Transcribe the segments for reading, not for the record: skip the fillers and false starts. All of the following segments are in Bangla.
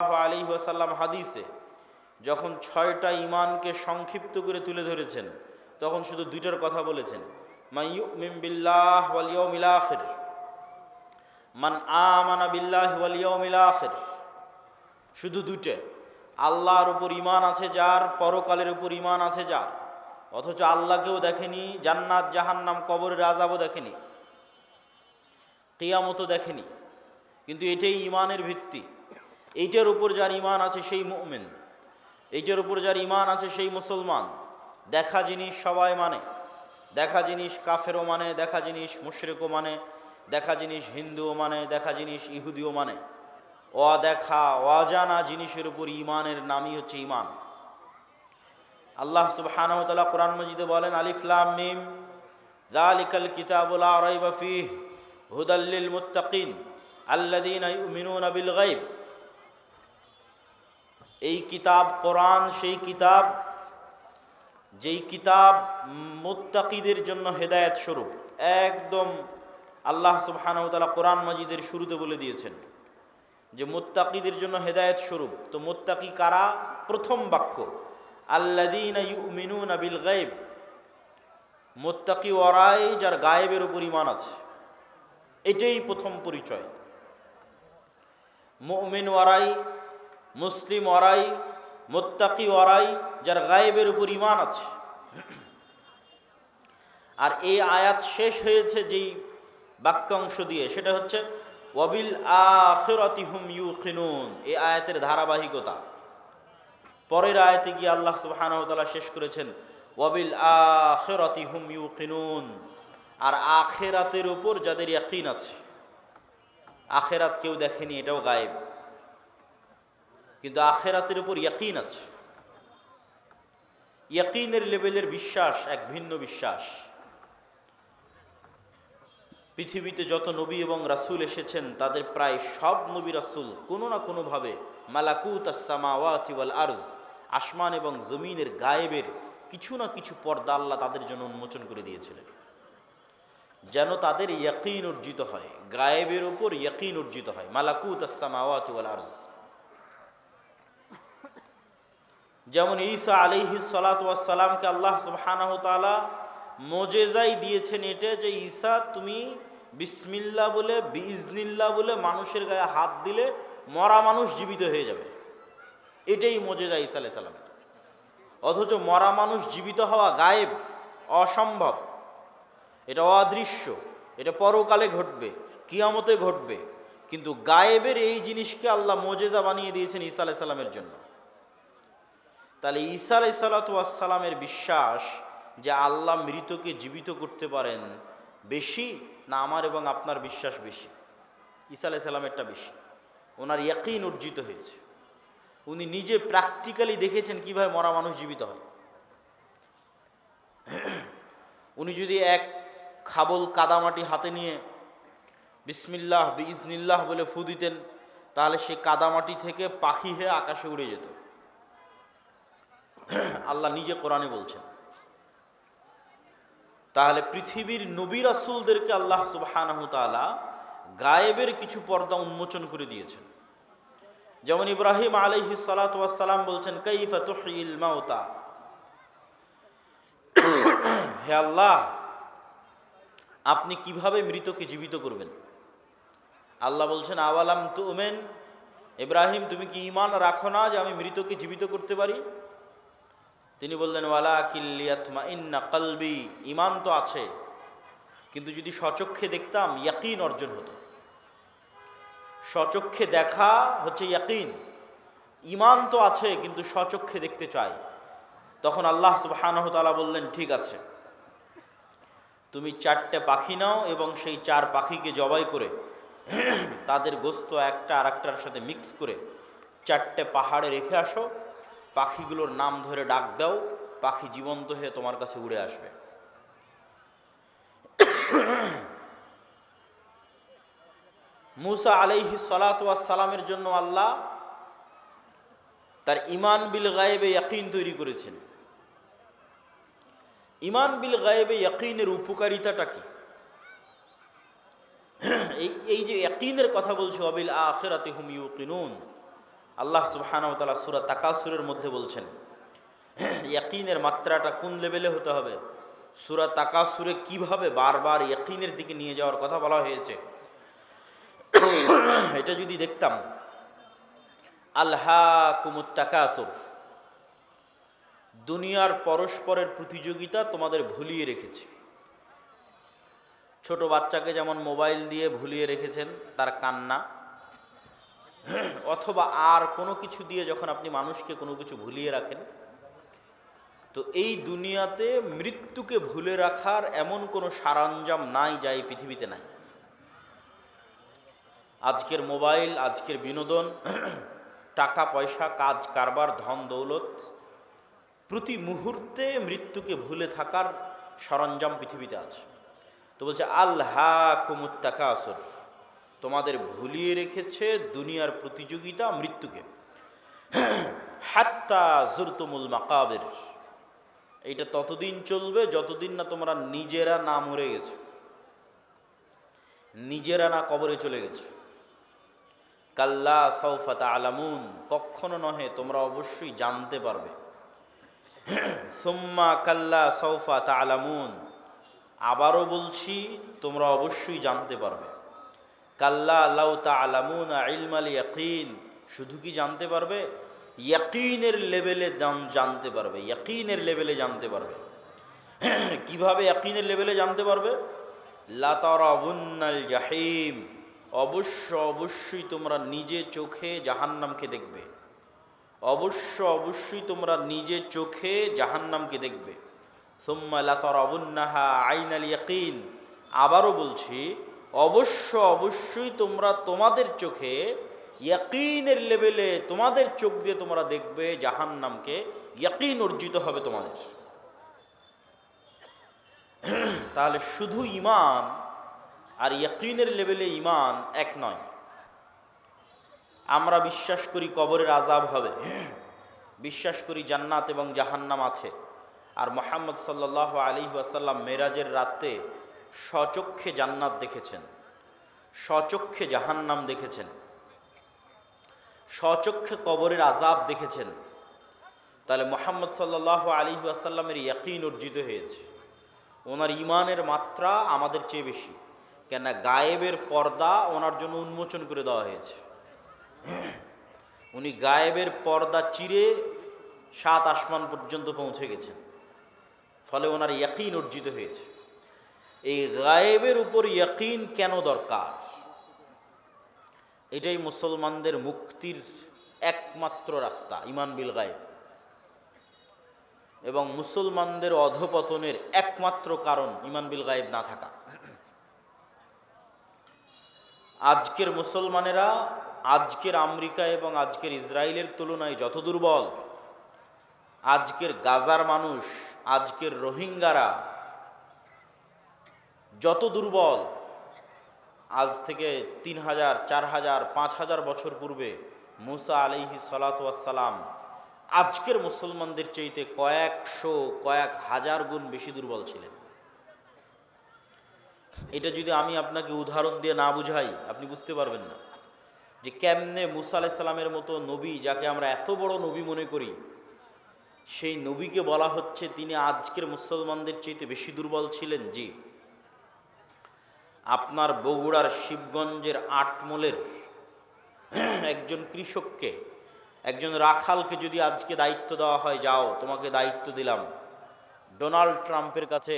আলাইহি ওয়াসাল্লাম হাদিসে যখন 6টা ঈমানকে সংক্ষিপ্ত করে তুলে ধরেছেন, তখন শুধু দুইটার কথা বলেছেন, মান ইউমিন বিল্লাহ ওয়াল ইয়াউমিল আখির, মান আমানা বিল্লাহি ওয়াল ইয়াউমিল আখির। শুধু দুইটা, আল্লাহর উপর ঈমান আছে যার, পরকালের উপর ঈমান আছে যার। অথচ আল্লাহকেও দেখেনি, জান্নাত জাহান্নাম কবরের আযাবও দেখেনি, কিয়ামতও দেখেনি, কিন্তু এটাই ঈমানের ভিত্তি। এইটার উপর যার ঈমান আছে সেই মুমিন, এইটার উপর যার ঈমান আছে সেই মুসলমান। দেখা জিনিস সবাই মানে, দেখা জিনিস কাফেরও মানে, দেখা জিনিস মুশরিকও মানে, দেখা জিনিস হিন্দুও মানে, দেখা জিনিস ইহুদিও মানে। অদেখা অজানা জিনিসের উপর ঈমানের নামই হচ্ছে ঈমান। আল্লাহ সুবহানাহু ওয়া তাআলা কোরআন মাজিদে বলেন, আলিফ লাম মিম যালিকাল কিতাবু লা রাইবা ফীহি হুদাল লিল মুত্তাকিন আল্লাযীনা ইউমিনুনা বিল গায়ব। এই কিতাব কোরআন সেই কিতাব যেই কিতাব মুত্তাকিদের জন্য হেদায়েত স্বরূপ। একদম আল্লাহ সুবহানাহু ওয়া তাআলা কোরআন মাজিদের শুরুতে বলে দিয়েছেন যে মুত্তাকিদের জন্য হেদায়েত স্বরূপ। তো মুত্তাকি কারা? প্রথম বাক্য আল্লাযীনা ইউমিনুনা বিল গায়ব। মুত্তাকি ওরাই যার গায়েবের উপর ঈমান আছে, এটাই প্রথম পরিচয়। মুমিন ওরাই, মুসলিম ওরাই, মুত্তাকি ওরাই যার গায়েবের উপর ঈমান আছে। আর এই আয়াত শেষ হয়েছে যেই বাক্যাংশ দিয়ে, সেটা হচ্ছে ওয়াবিল আখিরাতি হুম ইউকিনুন। এই আয়াতের ধারাবাহিকতা। পরের আয়াতে গিয়ে আল্লাহ সুবহানাহু ওয়া তাআলা শেষ করেছেন ওয়াবিল আখিরাতি হুম ইউকিনুন। আর আখিরাতের উপর যাদের ইয়াকিন আছে। আখিরাত কেউ দেখেনি, এটাও গায়েব, কিন্তু আখিরাতের উপর ইয়াকিন আছে। ইয়াকিনের লেভেলের বিশ্বাস এক ভিন্ন বিশ্বাস। পৃথিবীতে যত নবী এবং রাসূল এসেছেন তাদের প্রায় সব নবী রাসূল কোনো না কোনোভাবে মালাকুত আস-সামাওয়াতি ওয়াল আরজ, আসমান এবং জমিনের গায়েবের কিছু না কিছু পর্দা আল্লাহ তাদের জন্য উন্মোচন করে দিয়েছিলেন, যেন তাদের ইয়াকিন অর্জিত হয়, গায়েবের উপর ইয়াকিন অর্জিত হয়। মালাকুত আস-সামাওয়াতি ওয়াল আরজ। যেমন ঈসা আলাইহিস সালাতু ওয়াস সালামকে আল্লাহ সুবহানাহু ওয়া তাআলা মুজিজাই দিয়েছেন এটা যে ঈসা তুমি বিসমিল্লাহ বলে, বিইজনিল্লাহ বলে মানুষের গায়ে হাত দিলে মরা মানুষ জীবিত হয়ে যাবে। এটাই মুজিজা ঈসা আলাইহিস সালামের। অথচ মরা মানুষ জীবিত হওয়া গায়েব, অসম্ভব, এটা অদৃশ্য, এটা পরকালে ঘটবে, কিয়ামতে ঘটবে। কিন্তু গায়েবের এই জিনিসকে আল্লাহ মুজিজা বানিয়ে দিয়েছেন ঈসা আলাইহিস সালামের জন্য। তাহলে ঈসা আলাইহিস সালাতু ওয়াস সালামের বিশ্বাস যে আল্লাহ মৃতকে জীবিত করতে পারেন বেশি, না আমার এবং আপনার বিশ্বাস বেশি? ঈসা আলাইহিস সালামেরটা বেশি। ওনার ইয়াকিন অর্জিত হয়েছে, উনি নিজে প্র্যাকটিক্যালি দেখেছেন কিভাবে মরা মানুষ জীবিত হয়। উনি যদি এক খাবল কাদামাটি হাতে নিয়ে বিসমিল্লাহ বিইজনিল্লাহ বলে ফু দিতেন, তাহলে সে কাদামাটি থেকে পাখি হয়ে আকাশে উড়ে যেত। আল্লাহ নিজে কোরআনে বলছেন। তাহলে পৃথিবীর নবী রাসূলদেরকে আল্লাহ সুবহানাহু ওয়া তাআলা গায়েবের কিছু পর্দা উন্মোচন করে দিয়েছেন। যেমন ইব্রাহিম আলাইহিস সালাতু ওয়াস সালাম বলছেন, কাইফা তুহয়িল মাউতা। হে আল্লাহ, আপনি কিভাবে মৃতকে জীবিত করবেন? আল্লাহ বলছেন, আওয়ালাম তুমিন, ইব্রাহিম তুমি কি ঈমান রাখো না যে আমি মৃতকে জীবিত করতে পারি? তিনি বললেন, ওয়ালাকিন লিয়াতমাইন্না কলবি। ঈমান তো আছে, কিন্তু যদি স্বচক্ষে দেখতাম ইয়াকিন অর্জন হতো। স্বচক্ষে দেখা হচ্ছে ইয়াকিন। ঈমান তো আছে কিন্তু স্বচক্ষে দেখতে চাই। তখন আল্লাহ সুবহানাহু ওয়া তাআলা বললেন, ঠিক আছে, তুমি 4টে পাখি নাও এবং সেই 4 পাখিকে জবাই করে তাদের গোস্ত একটা আরেকটার সাথে মিক্স করে 4টে পাহাড়ে রেখে আসো। পাখিগুলোর নাম ধরে ডাক দাও, পাখি জীবন্ত হয়ে তোমার কাছে উড়ে আসবে। মুসা আলাইহিস সালাতু ওয়াস সালামের জন্য আল্লাহ তার ঈমান বিল গায়বে ইয়াকিন তৈরি করেছেন। ঈমান বিল গায়বে ইয়াকিনের উপকারিতাটা কি? এই যে ইয়াকিনের কথা বলছো, ওয়াবিল আখিরাতি হুম ইউকিনুন, আল্লাহ সুবহানাহু ওয়া তাআলা সূরা তাকাসুরের মধ্যে বলছেন ইয়াকিনের মাত্রাটা কোন লেভেলে হতে হবে। সূরা তাকাসুরে কিভাবে বারবার ইয়াকিনের দিকে নিয়ে যাওয়ার কথা বলা হয়েছে, এটা যদি দেখতাম। আলহাকুমুত তাকাসুর, দুনিয়ার পরস্পরের প্রতিযোগিতা তোমাদের ভুলিয়ে রেখেছে। ছোট বাচ্চাকে যেমন মোবাইল দিয়ে ভুলিয়ে রেখেছেন তার কান্না, অথবা আর কোনো কিছু দিয়ে যখন আপনি মানুষকে কোনো কিছু ভুলিয়ে রাখেন, তো এই দুনিয়াতে মৃত্যুকে ভুলে রাখার এমন কোনো সরঞ্জাম নাই যা এই পৃথিবীতে নাই। আজকের মোবাইল, আজকের বিনোদন, টাকা পয়সা, কাজ কারবার, ধন দৌলত, প্রতি মুহূর্তে মৃত্যুকে ভুলে থাকার সরঞ্জাম পৃথিবীতে আছে। তো বলছে আলহাকুমুত তাকাসুর, তোমাদের ভুলিয়ে রেখেছে দুনিয়ার প্রতিযোগিতা মৃত্যুকে। হাত্তা জুরতুমুল মাকাবির, এটা ততদিন চলবে যতদিন না তোমরা নিজেরা না মরে গেছো, নিজেরা না কবরে চলে গেছো। কাল্লা সাউফা তা'লামুন, কখনো নহে, তোমরা অবশ্যই জানতে পারবে। সুম্মা কাল্লা সাউফা তা'লামুন, আবারও বলছি তোমরা অবশ্যই জানতে পারবে। কাল্লা লাউ তা'লামুনা ইলমাল ইয়াকিন, শুধু কি জানতে পারবে, ইয়াকিনের লেভেলে জানতে পারবে, ইয়াকিনের লেভেলে জানতে পারবে। কিভাবে ইয়াকিনের লেভেলে জানতে পারবে? লা তারাউন্নাল জাহিম, অবশ্যই তোমরা নিজে চোখে জাহান্নামকে দেখবে, অবশ্যই তোমরা নিজে চোখে জাহান্নামকে দেখবে। সুম্মা লা তারাউন্নাহা আইনাল ইয়াকিন, আবারও বলছি অবশ্যই তোমরা তোমাদের চোখে ইয়াকিনের লেভেলে, তোমাদের চোখ দিয়ে তোমরা দেখবে জাহান্নামকে, ইয়াকিন অর্জিত হবে তোমাদের। তাহলে শুধু ঈমান আর ইয়াকিনের লেভেলে ঈমান এক নয়। আমরা বিশ্বাস করি কবরের আযাব হবে, বিশ্বাস করি জান্নাত এবং জাহান্নাম আছে, আর মুহাম্মদ সাল্লাল্লাহু আলাইহি ওয়াসাল্লাম মেরাজের রাতে স্বচক্ষে জান্নাত দেখেছেন, স্বচক্ষে জাহান্নাম দেখেছেন, স্বচক্ষে কবরের আযাব দেখেছেন। তাহলে মুহাম্মদ সাল্লাল্লাহু আলাইহি ওয়াসাল্লামের ইয়াকিন অর্জিত হয়েছে, ওনার ঈমানের মাত্রা আমাদের চেয়ে বেশি। কেন? গায়েবের পর্দা ওনার জন্য উন্মোচন করে দেওয়া হয়েছে। উনি গায়েবের পর্দা চিরে 7 আসমান পর্যন্ত পৌঁছে গেছেন, ফলে ওনার ইয়াকিন অর্জিত হয়েছে। এই গায়েবের উপর ইয়াকিন কেন দরকার? এটাই মুসলমানদের মুক্তির একমাত্র রাস্তা, ঈমান বিল গায়েব, এবং মুসলমানদের অধপতনের একমাত্র কারণ ঈমান বিল গায়েব না থাকা। আজকের মুসলমানেরা আজকের আমেরিকা এবং আজকের ইসরায়েলের তুলনায় যত দুর্বল, আজকের গাজার মানুষ, আজকের রোহিঙ্গারা যত দুর্বল, আজ থেকে 3000, 4000, 5000 বছর পূর্বে মুসা আলাইহিস সালাতু ওয়াস সালাম আজকের মুসলমানদের চাইতে কয়েকশো, কয়েক হাজার গুণ বেশি দুর্বল ছিলেন। এটা যদি আমি আপনাকে উদাহরণ দিয়ে না বুঝাই, আপনি বুঝতে পারবেন না যে কেমনে মুসা আলাইহিস সালামের মতো নবী, যাকে আমরা এত বড় নবী মনে করি, সেই নবীকে বলা হচ্ছে তিনি আজকের মুসলমানদের চাইতে বেশি দুর্বল ছিলেন। জি, আপনার বগুড়ার শিবগঞ্জের আটমোলের একজন কৃষককে, একজন রাখালকে যদি আজকে দায়িত্ব দেওয়া হয়, যাও তোমাকে দায়িত্ব দিলাম ডোনাল্ড ট্রাম্পের কাছে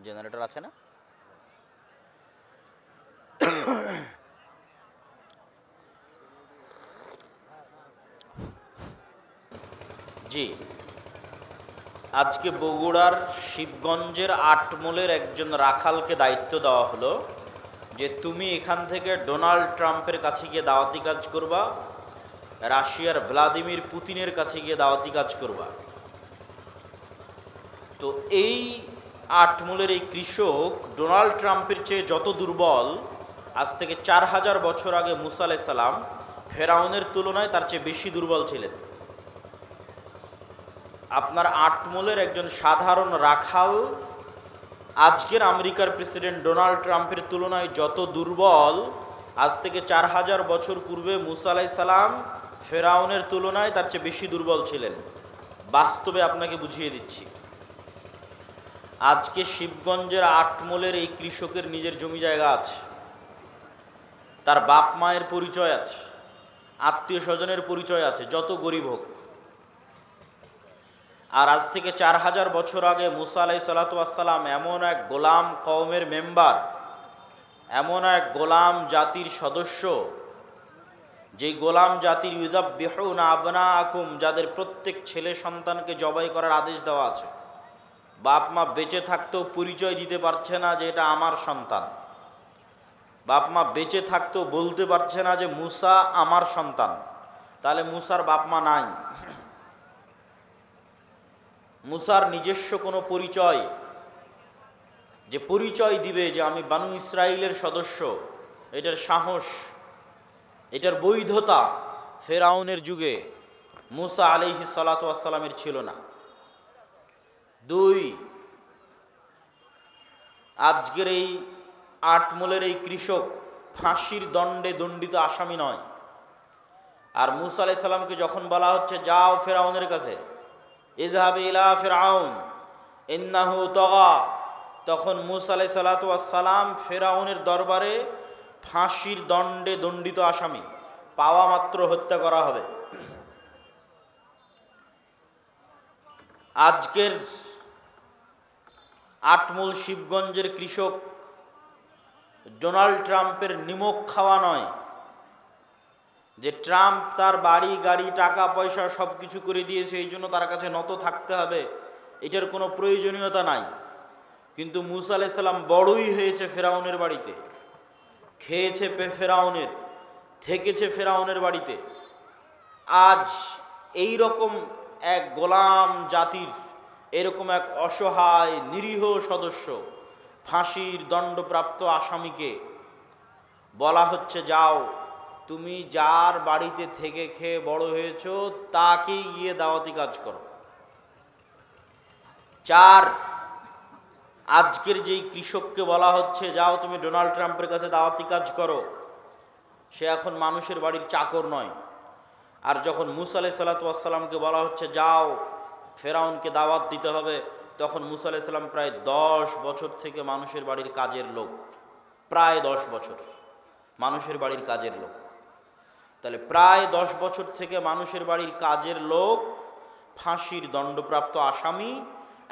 জেনারেটর আছে না? জি, আজকে বগুড়ার শিবগঞ্জের আটমোলের একজন রাখালকে দায়িত্ব দেওয়া হলো যে তুমি এখান থেকে ডোনাল্ড ট্রাম্পের কাছে গিয়ে দাওয়াতি কাজ করবা, রাশিয়ার ভ্লাদিমির পুতিনের কাছে গিয়ে দাওয়াতি কাজ করবা। তো এই আটমোলের এই কৃষক ডোনাল্ড ট্রাম্পের চেয়ে যত দুর্বল, আজ থেকে 4000 বছর আগে মুসা আলাইহিস সালাম ফেরাউনের তুলনায় তার চেয়ে বেশি দুর্বল ছিলেন। আপনার আটমূলের একজন সাধারণ রাখাল আজকের আমেরিকার প্রেসিডেন্ট ডোনাল্ড ট্রাম্পের তুলনায় যত দুর্বল, আজ থেকে 4000 বছর পূর্বে মুসা আলাইহিস সালাম ফেরাউনের তুলনায় তার চেয়ে বেশি দুর্বল ছিলেন। বাস্তবে আপনাকে বুঝিয়ে দিচ্ছি। আজকে শিবগঞ্জের আটমূলের এই কৃষকের নিজের জমি জায়গা আছে, তার বাপ মায়ের পরিচয় আছে, আত্মীয় স্বজনের পরিচয় আছে, যত গরিব হোক। আর আজ থেকে 4000 বছর আগে মুসা আলাইহিস সালাম এমন এক গোলাম কওমের মেম্বার, এমন এক গোলাম জাতির সদস্য, যেই গোলাম জাতির ইউযাব্বিহুনা আবনাআকুম, যাদের প্রত্যেক ছেলে সন্তানকে জবাই করার আদেশ দেওয়া আছে। বাপ মা বেঁচে থাকতেও পরিচয় দিতে পারছে না যে এটা আমার সন্তান। বাপ মা বেঁচে থাকতেও বলতে পারছে না যে মুসা আমার সন্তান। তাহলে মুসার বাপ মা নাই, মুসার নিজস্ব কোনো পরিচয়, যে পরিচয় দিবে যে আমি বানু ইসরাইলের সদস্য, এটার সাহস, এটার বৈধতা ফেরাউনের যুগে মুসা আলাইহিস সালাতু ওয়াস সালামের ছিল না। 2, আজকের এই আটমূলের এই কৃষক ফাঁসির দণ্ডে দণ্ডিত আসামি নয়। আর মুসা আলাইহিস সালামকে যখন বলা হচ্ছে যাও ফেরাউনের কাছে, ইযহাব ইলা ফিরআউন ইন্নাহু তাগা, তখন মুসা আলাইহিস সালাতু ওয়াস সালাম ফেরাউনের দরবারে ফাঁসির দণ্ডে দণ্ডিত আসামি, পাওয়া মাত্র হত্যা করা হবে। আজকের আটমূল শিবগঞ্জের কৃষক ডোনাল্ড ট্রাম্পের নিমক খাওয়া নয়, যে ট্রাম্প তার বাড়ি গাড়ি টাকা পয়সা সব কিছু করে দিয়েছে, এই জন্য তার কাছে নত থাকতে হবে, এটার কোনো প্রয়োজনীয়তা নাই। কিন্তু মুসা আলাইহিস সালাম বড়ই হয়েছে ফেরাউনের বাড়িতে, খেয়েছে ফেরাউনের, থেকেছে ফেরাউনের বাড়িতে। আজ এই রকম এক গোলাম জাতির এরকম এক অসহায় নিরীহ সদস্য, ফাঁসির দণ্ডপ্রাপ্ত আসামিকে বলা হচ্ছে যাও তুমি যার বাড়িতে থেকে খেয়ে বড় হয়েছো তাকেই গিয়ে দাওয়াতি কাজ করো। 4, আজকের যেই কৃষককে বলা হচ্ছে যাও তুমি ডোনাল্ড ট্রাম্পের কাছে দাওয়াতি কাজ করো, সে এখন মানুষের বাড়ির চাকর নয়। আর যখন মুসা আলাইহিস সালামকে বলা হচ্ছে যাও ফেরাউনকে দাওয়াত দিতে হবে, তখন মুসা আলাইহিস সালাম প্রায় 10 বছর থেকে মানুষের বাড়ির কাজের লোক, প্রায় 10 বছর মানুষের বাড়ির কাজের লোক। তাহলে প্রায় 10 বছর থেকে মানুষের বাড়ির কাজের লোক, ফাঁসির দণ্ডপ্রাপ্ত আসামি,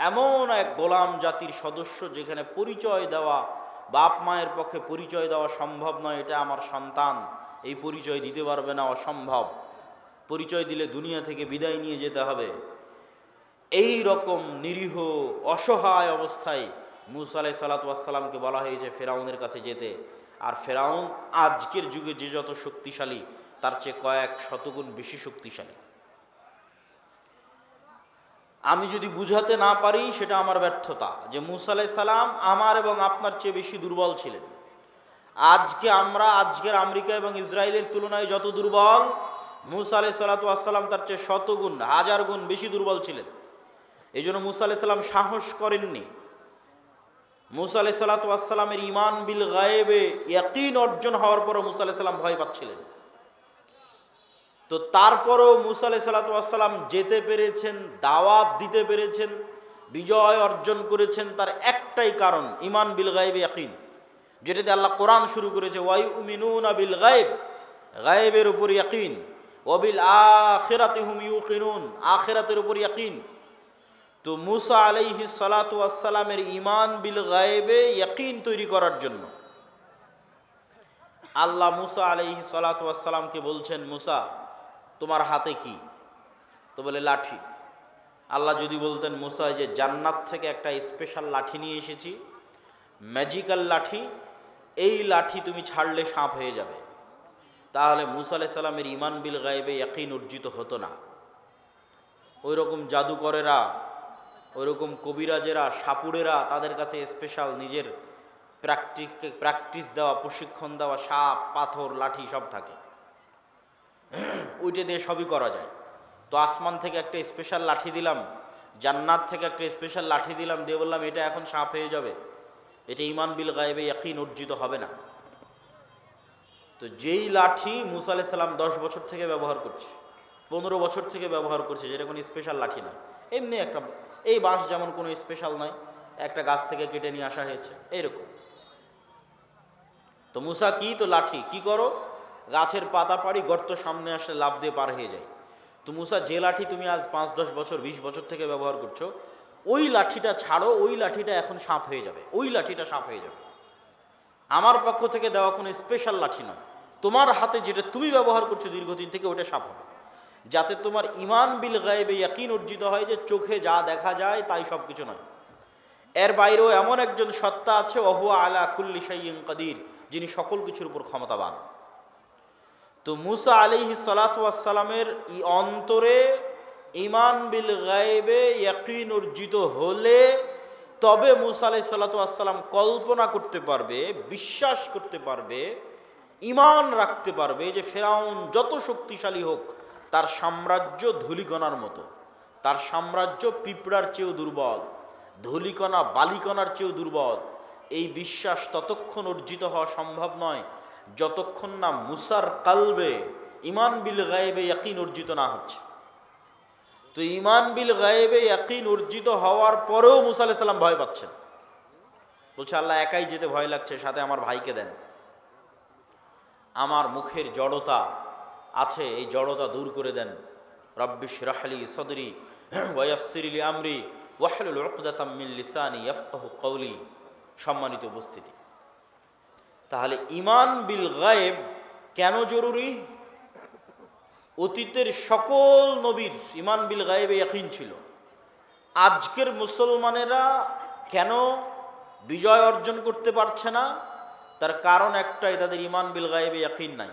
এমন এক গোলাম জাতির সদস্য যেখানে পরিচয় দেওয়া, বাপ মায়ের পক্ষে পরিচয় দেওয়া সম্ভব নয়, এটা আমার সন্তান, এই পরিচয় দিতে পারবে না, অসম্ভব, পরিচয় দিলে দুনিয়া থেকে বিদায় নিয়ে যেতে হবে। এই রকম নিরীহ অসহায় অবস্থায় মুসা আলাইহিস সালামকে বলা হয়েছে ফেরাউনের কাছে যেতে। আর ফেরাউন আজকের যুগে যে যত শক্তিশালী, তার চেয়ে কয়েক শতগুণ বেশি শক্তিশালী। আমি যদি বুঝাতে না পারি সেটা আমার ব্যর্থতা, যে মুসা আলাইহিস সালাম আমার এবং আপনার চেয়ে বেশি দুর্বল ছিলেন। আজকে আমরা আজকের আমেরিকা এবং ইসরায়েলের তুলনায় যত দুর্বল, মুসা আলাইহিস সালাম তার চেয়ে শতগুণ হাজার গুণ বেশি দুর্বল ছিলেন। এই জন্য মুসা আলাইহিস সালাম সাহস করেননি। মুসা আলাইহিস সালামের ঈমান বিল গায়েবে ইয়াকিন অর্জন হওয়ার পরও মুসা আলাইহিস সালাম ভয় পাচ্ছিলেন। তো তারপরও মুসা আলাইহিস সালাম যেতে পেরেছেন, দাওয়াত দিতে পেরেছেন, বিজয় অর্জন করেছেন, তার একটাই কারণ ঈমান বিল গায়েবে ইয়াকিন, যেটাতে আল্লাহ কোরআন শুরু করেছে ওয়ায়ুমিনুনা বিল গায়েব, গায়েবের উপর ইয়াকিন, ওয়াবিল আখিরাতি হুম ইউকিনুন, আখিরাতের উপর ইয়াকিন। তো মুসা আলাইহিস সালামের ঈমান বিল গায়েবে ইয়াকিন তৈরি করার জন্য আল্লাহ মুসা আলাইহিস সালামকে বলছেন, মুসা তোমার হাতে কি? তো বলে লাঠি। আল্লাহ যদি বলতেন মুসা যে জান্নাত থেকে একটা স্পেশাল লাঠি নিয়ে এসেছি, ম্যাজিক্যাল লাঠি, এই লাঠি তুমি ছাড়লে সাপ হয়ে যাবে, তাহলে মুসা আলাইহিস সালামের ঈমান বিল গায়েবে ইয়াকিন অর্জিত হতো না। ওই রকম জাদুকরেরা, ওই রকম কবিরাজেরা, সাপুড়েরা তাদের কাছে স্পেশাল নিজের প্র্যাকটিস দেওয়া, প্রশিক্ষণ দেওয়া, সাপ, পাথর, লাঠি সব থাকে, ওইটা দিয়ে সবই করা যায়। তো আসমান থেকে একটা স্পেশাল লাঠি দিলাম, জান্নাত থেকে একটা স্পেশাল লাঠি দিলাম, দিয়ে বললাম এটা এখন সাপ হয়ে যাবে, এটা ঈমান বিল গায়বে ইয়াকিন অর্জিত হবে না। তো যেই লাঠি মুসা আলাইহিস সালাম 10 বছর থেকে ব্যবহার করছে, 15 বছর থেকে ব্যবহার করছে, যেটা কোনো স্পেশাল লাঠি নয়, এমনি একটা, এই বাঁশ যেমন কোনো স্পেশাল নয়, একটা গাছ থেকে কেটে নিয়ে আসা হয়েছে এইরকম। তো মুসা কি, তো লাঠি, কি করো, গাছের পাতা পাড়ি, গর্ত সামনে আসলে লাফ দিয়ে পার হয়ে যায়। তো মুসা, যে লাঠি তুমি আজ 5-10 বছর 20 বছর থেকে ব্যবহার করছো, ওই লাঠিটা ছাড়ো, ওই লাঠিটা এখন সাপ হয়ে যাবে, ওই লাঠিটা সাপ হয়ে যাবে। আমার পক্ষ থেকে দেওয়া কোনো স্পেশাল লাঠি নয়, তোমার হাতে যেটা তুমি ব্যবহার করছো দীর্ঘদিন থেকে, ওটা সাপ হবে, যাতে তোমার ঈমান বিল গায়বে ইয়াকিন অর্জিত হয় যে চোখে যা দেখা যায় তাই সব কিছু নয়, এর বাইরেও এমন একজন সত্তা আছে, ওহুয়া আলা কুল্লি শাইইন কাদির, যিনি সকল কিছুর উপর ক্ষমতাবান। তো মুসা আলাইহিস সালাতু ওয়াস সালামের অন্তরে ঈমান বিল গায়বে ইয়াকিন অর্জিত হলে তবে মুসা আলাইহিস সালাতু ওয়াস সালাম কল্পনা করতে পারবে, বিশ্বাস করতে পারবে, ঈমান রাখতে পারবে যে ফেরাউন যত শক্তিশালী হোক, তার সাম্রাজ্য ধূলিকণার মতো, তার সাম্রাজ্য পিঁপড়ার চেয়েও দুর্বল, ধূলিকণা বালিকণার চেয়েও দুর্বল। এই বিশ্বাস ততক্ষণ অর্জিত হওয়া সম্ভব নয় যতক্ষণ না মুসার কালবে ঈমান বিল গায়বে ইয়াকিন অর্জিত না হচ্ছে। তো ঈমান বিল গায়বে ইয়াকিন অর্জিত হওয়ার পরেও মুসা আলাইহিস সালাম ভয় পাচ্ছেন, বলছে আল্লাহ একাই যেতে ভয় লাগছে, সাথে আমার ভাইকে দেন, আমার মুখের জড়তা আছে, এই জড়তা দূর করে দেন। রব্বিশ রাহলি সদরি ওয়ায়াসসির লি আমরি ওয়াহলুল উকদাতাম মিন লিসানি ইয়াফকাহু কওলি। সম্মানিত উপস্থিতি, তাহলে ঈমান বিল গায়ব কেন জরুরি? অতীতের সকল নবীর ঈমান বিল গায়বে ইয়াকিন ছিল, আজকের মুসলমানেরা কেন বিজয় অর্জন করতে পারছে না? তার কারণ একটাই, তাদের ঈমান বিল গায়বে ইয়াকিন নাই।